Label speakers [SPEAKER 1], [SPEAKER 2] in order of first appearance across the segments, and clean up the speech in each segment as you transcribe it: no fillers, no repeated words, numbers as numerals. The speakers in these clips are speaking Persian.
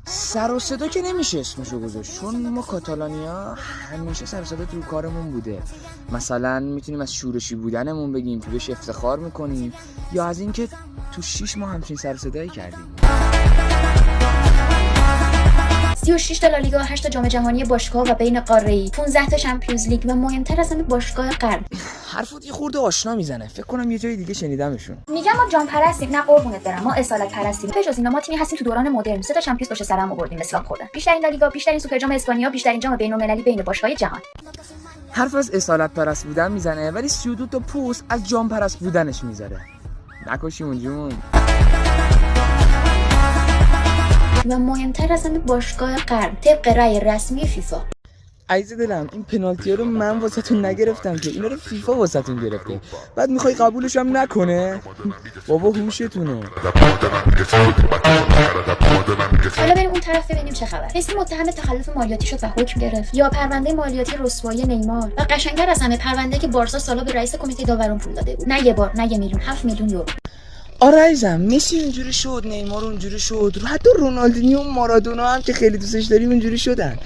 [SPEAKER 1] سر و صدا که نمیشه اسمشو گذاشت، چون ما کاتالانیا همیشه سر و صدا تو کارمون بوده. مثلا میتونیم از شورشی بودنمون بگیم که بهش افتخار میکنیم، یا از اینکه تو 6 ماه همچین سر و صدایی کردیم.
[SPEAKER 2] 36 تا لالیگا، 8 تا جام جهانی باشگاه و بین قاره‌ای، 15 تا چمپیونز لیگ و مهمتر از همه باشگاه قرن.
[SPEAKER 1] حرفات یه خورده آشنا میزنه، فکر کنم یه جای دیگه شنیدمشون.
[SPEAKER 2] میگم ما جام پرستیم، نه قربونت برم، ما اصالت پرستیم. بجز اینا ما تیمی هستیم تو دوران مدرن 3 تا چمپیونز پشت سرم آوردیم، اسلام خوردن. بیشترین لالیگا، بیشترین سوپر جام اسپانیا، بیشترین جام بین‌المللی بین باشگاه‌های جهان.
[SPEAKER 1] حرف از اصالت پرست بودن میزنه، ولی 32 تا پوست از جام پرست بودنش میذاره. نکشیمون جون.
[SPEAKER 2] و مهمتر از همه باشگاه قرن طبق رأی رسمی فیفا.
[SPEAKER 1] عزیز دلم، این پنالتی رو من واسهتون نگرفتم که، اینا رو فیفا واسهتون گرفته. بعد میخوای قبولش هم نکنه؟ بابا هوشتونه.
[SPEAKER 2] حالا بریم اون طرف ببینیم چه خبر. مسی متهم تخلف مالیاتی شد و حکم گرفت، یا پرونده مالیاتی رسوایی نیمار، و قشنگتر از همه پرونده که بارسا سالا به رئیس کمیته داوران پول داده بود، نه یه بار، نه 1 میلیون، 7 میلیون یورو.
[SPEAKER 1] آره عزیزم، مسی اونجوری شد، نیمار اونجوری شد، حتی رونالدینیو و مارادونا هم که خیلی دوستش داریم اونجوری شدن.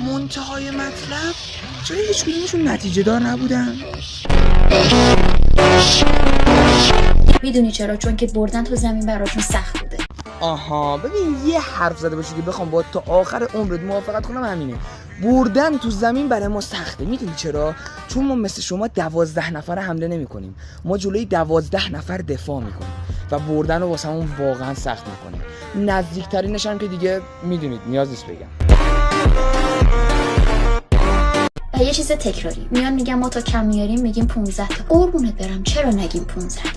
[SPEAKER 1] منتهای مطلب چرا هیچ کدومشون نتیجه دار نبودن؟
[SPEAKER 2] میدونی چرا؟ چون که بردن تو زمین براشون سخت بوده.
[SPEAKER 1] آها، ببین یه حرف زده باشی که بخوام با تا آخر عمرت موافقت کنم همینه. بردن تو زمین برای ما سخته. میدونی چرا؟ چون ما مثل شما 12 نفر حمله نمی کنیم، ما جلوی 12 نفر دفاع میکنیم و بردن رو واسمون واقعا سخت میکنه. نزدیکترینش هم که دیگه میدونید، نیاز نیست بگم.
[SPEAKER 2] و یه چیز تکراری، میان میگن ما تا کم میاریم میگیم 15 تا. قربونت برم، چرا نگیم 15 تا؟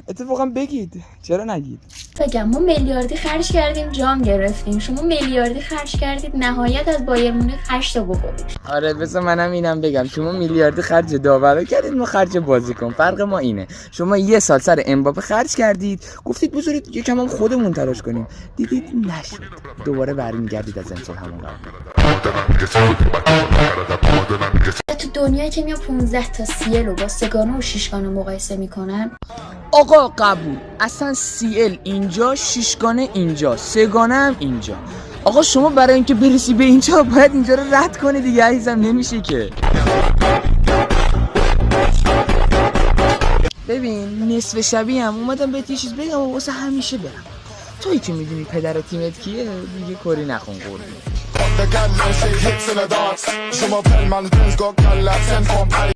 [SPEAKER 1] اتفاقا بگید، چرا نگید؟
[SPEAKER 2] بگم ما میلیاردی خرج کردیم جام گرفتیم، شما میلیاردی خرج کردید نهایت از بایر مونیخ 8 تا بخورید.
[SPEAKER 1] آره بذار منم اینم بگم، شما میلیاردی خرج داوری کردید، ما خرج بازیکن. فرق ما اینه، شما یه سال سر امباپه خرج کردید، گفتید بذارید یکم هم خودمون تلاش کنیم، دیدید نشد، دوباره برمیگردید از امسال همون قرار.
[SPEAKER 2] تو دنیایی که میان 15 تا CL رو با سگانه و شیشگانه مقایسه میکنن،
[SPEAKER 1] آقا قبول، اصلا CL اینجا، شیشگانه اینجا، سگانه هم اینجا. آقا شما برای اینکه برسی به اینجا باید اینجا رو رد کنی دیگه عزیزم، نمیشه که. ببین نصف شبیه هم اومدم بهت یه چیز بگم و واسه همیشه برم. تویی که میدونی پدر تیمت کیه، دیگه کاری نکن قربون.